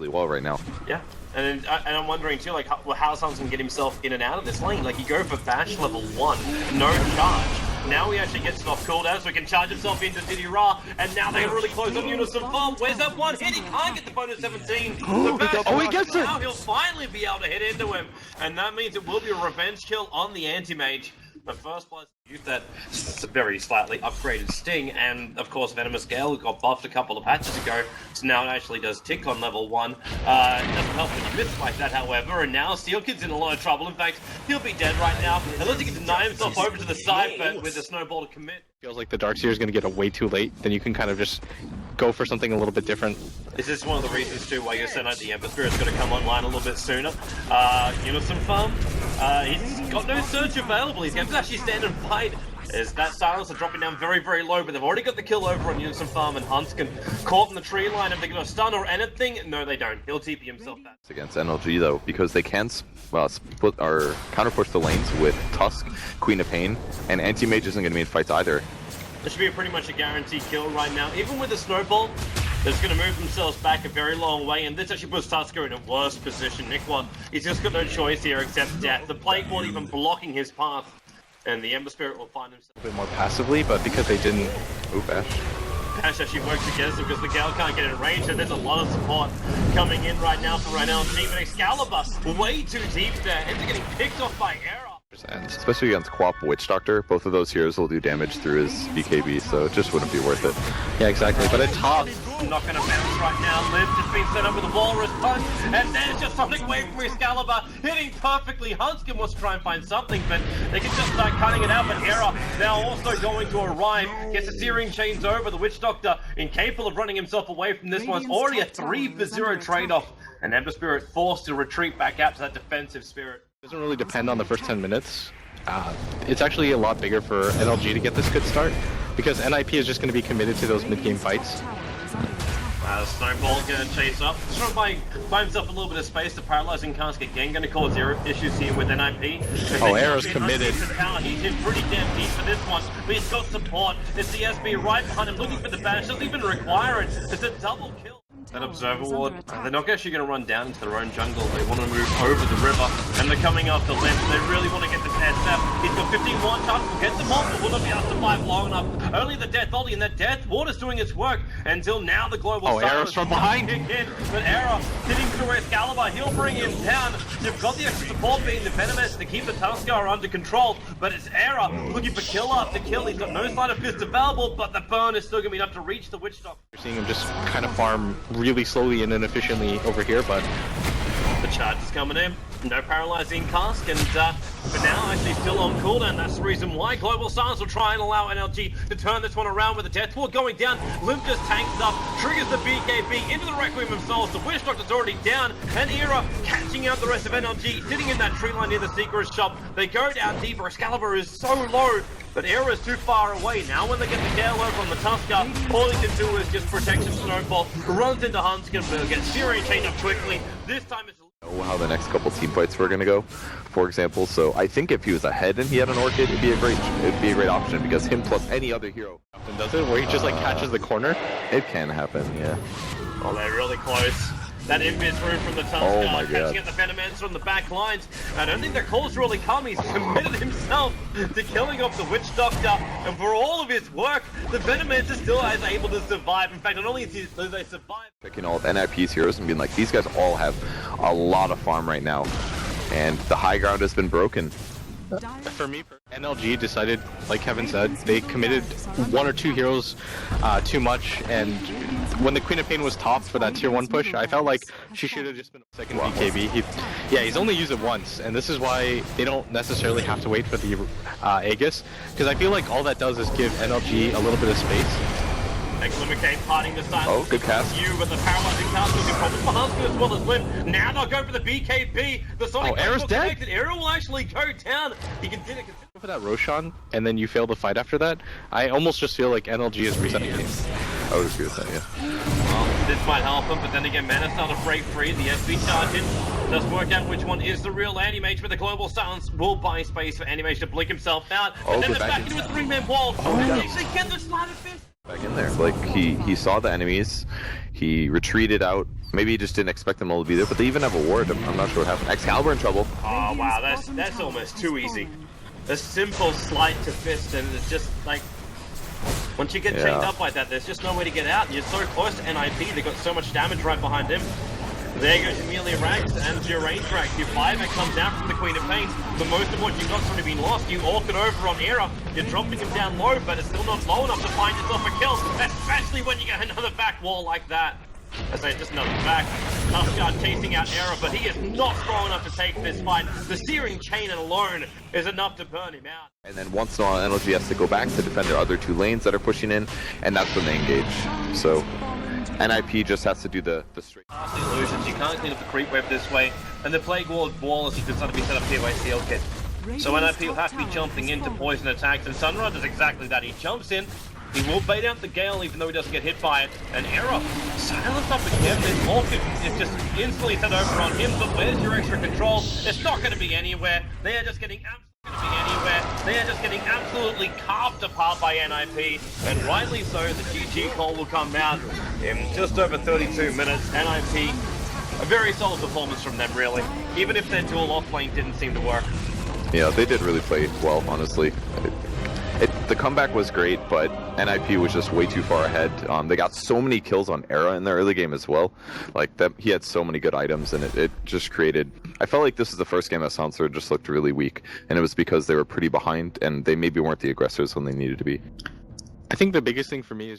really well right now. Yeah, and I'm wondering too, like, how Sun's gonna get himself in and out of this lane. Like, you go for Bash level 1, no charge. Now he actually gets it off cooldown, so he can charge himself into Diddy Ra, and now they're really close on jonassomfan. Where's that one hit? He can't get the bonus 17. He gets it! Now he'll finally be able to hit into him, and that means it will be a revenge kill on the Anti-Mage. But first blood used that very slightly upgraded Sting, and of course Venomous Gale got buffed a couple of patches ago, so now it actually does tick on level 1. It doesn't help when you miss like that, however, and now Sealkid's in a lot of trouble. In fact, he'll be dead right now, unless he can deny himself over to the side, but with the snowball to commit. Feels like the Darkseer is going to get away too late, then you can kind of just go for something a little bit different. This is one of the reasons too why you said the Ember Spirit's going to come online a little bit sooner. jonassomfan, he's got no surge available. He's going to actually stand and fight. As that silencer dropping down very, very low, but they've already got the kill over on jonassomfan, and Handsken caught in the tree line. If they're going to stun or anything, no, they don't. He'll TP himself back. Against NLG though, because they can split or counter push the lanes with Tusk, Queen of Pain, and Anti-Mage isn't going to be in fights either. This should be pretty much a guaranteed kill right now. Even with the snowball, they're just going to move themselves back a very long way, and this actually puts Tusker in a worse position. Nick1, he's just got no choice here except death. The Plague won't even blocking his path, and the Ember Spirit will find himself A bit more passively, but because they didn't... Ooh, Bash. Bash actually works against him because the Gale can't get in range, and there's a lot of support coming in right now for NLG, but Excalibur way too deep there, and they're getting picked off by Era. Especially against Quap Witch Doctor, both of those heroes will do damage through his BKB, so it just wouldn't be worth it. Yeah, exactly, but it's top. Not going to bounce right now. Liv just been set up with a Walrus Punch, and there's just Sonic Wave from Excalibur, hitting perfectly. Handsken wants to try and find something, but they can just start cutting it out. But Era now also going to arrive, gets the Searing Chains over. The Witch Doctor, incapable of running himself away from this one, already a 3-for-0 trade-off, and Ember Spirit forced to retreat back out to that defensive spirit. It doesn't really depend on the first 10 minutes. It's actually a lot bigger for NLG to get this good start, because NIP is just going to be committed to those mid-game fights. Snowball going to chase up, trying to buy himself a little bit of space. The paralyzing cask again going to cause issues here with NIP. Oh, Era's committed. He's in pretty damn deep for this one, but he's got support. It's the SB right behind him, looking for the bash. Doesn't even require it. It's a double kill. That Observer Ward, they're not actually going to run down into their own jungle. They want to move over the river, and they're coming after Limp. They really want to get this SF. He's got 15 one touch, will get them off, but will not be able to survive long enough. Only the Death Volley, and that Death Ward is doing its work until now. The Global Era's from behind. Kick in, but Era hitting through Excalibur, he'll bring him down. You've got the extra support being the Venomancer to keep the Tuskar under control, but it's Era looking for kill after kill. He's got no Sleight of Fist available, but the burn is still going to be enough to reach the Witch Doctor. You're seeing him just kind of farm really slowly and inefficiently over here, but the charge is coming in. No paralyzing cask, and for now actually still on cooldown. That's the reason why Global Silence will try and allow NLG to turn this one around with the Death Ward going down. Limp just tanks up, triggers the BKB into the Requiem of Souls. The Witch Doctor's already down, and Era catching out the rest of NLG, sitting in that tree line near the Secret Shop. They go down deeper. Excalibur is so low, but Era is too far away. Now when they get the Gale over on the Tuskar, all he can do is just protection snowball. Runs into Handsken, but gets Searing Chain up quickly. This time it's Know how the next couple team fights were going to go, for example. So I think if he was ahead and he had an Orchid, it'd be a great option, because him plus any other hero often does it, where he just like catches the corner. It can happen, yeah. Oh, they're really close. That invis room from the Tusk, oh my God, catching at the Venomancer on the back lines. I don't think the call's really come. He's committed himself to killing off the Witch Doctor, and for all of his work, the Venomancer still is able to survive. In fact, not only do they survive, picking all of NIP's heroes and being like, these guys all have a lot of farm right now, and the high ground has been broken. For me, NLG decided, like Kevin said, they committed one or two heroes too much, and when the Queen of Pain was top for that tier 1 push, I felt like she should have just been a second BKB. He's only used it once, and this is why they don't necessarily have to wait for the Aegis, because I feel like all that does is give NLG a little bit of space. Limicane parting the side. Oh, good cast. But the paralyzing cast will be problems for Handsken as well as Limp. Now they'll go for the BKB. The Sonic Era's dead. Era will actually go down. He can do it. For that Roshan, and then you fail the fight after that, I almost just feel like NLG is resetting games. I would agree with that, yeah. Well, this might help him, but then again, Mana start to break free. The SB charge in. Let's work out which one is the real Anti-Mage, but the Global Silence will buy space for Anti-Mage to blink himself out. And then they're back into a 3-man wall. And they actually get the Sleight of Fist. Back in there. Like, he saw the enemies, he retreated out Maybe he just didn't expect them all to be there, but they even have a ward. I'm not sure what happened. Excalibur in trouble. Oh wow, that's almost too easy. A simple slide to fist, and it's just like, once you get chained up like that, there's just no way to get out, and you're so close to NIP, they got so much damage right behind him. There goes Amelia Rags and your range rags. Your 5 comes out from the Queen of Pains, but most of what you got's already been lost. You orc it over on Era, you're dropping him down low, but it's still not low enough to find yourself a kill, especially when you get another back wall like that. I say just another back. Tusk chasing out Era, but he is not strong enough to take this fight. The searing chain alone is enough to burn him out. And then once in a while, NLG has to go back to defend their other 2 lanes that are pushing in, and that's when they engage. So NIP just has to do the straight. The illusions, you can't clean up the creep wave this way, and the Plague Wall is going to be set up here by Sealkid. So NIP will have to be jumping into poison attacks, and Sunra does exactly that. He jumps in, he will bait out the Gale even though he doesn't get hit by it, and Era silenced up again. This Orchid is just instantly set over on him, but where's your extra control? It's not going to be anywhere. They are just getting absolutely carved apart by NIP, and rightly so. The GG call will come out in just over 32 minutes. NIP, a very solid performance from them, really. Even if their dual off-lane didn't seem to work. Yeah, they did really play well, honestly. The comeback was great, but NIP was just way too far ahead. They got so many kills on Era in the early game as well. Like, that, he had so many good items, and it just created... I felt like this was the first game that Sansa just looked really weak, and it was because they were pretty behind, and they maybe weren't the aggressors when they needed to be. I think the biggest thing for me is just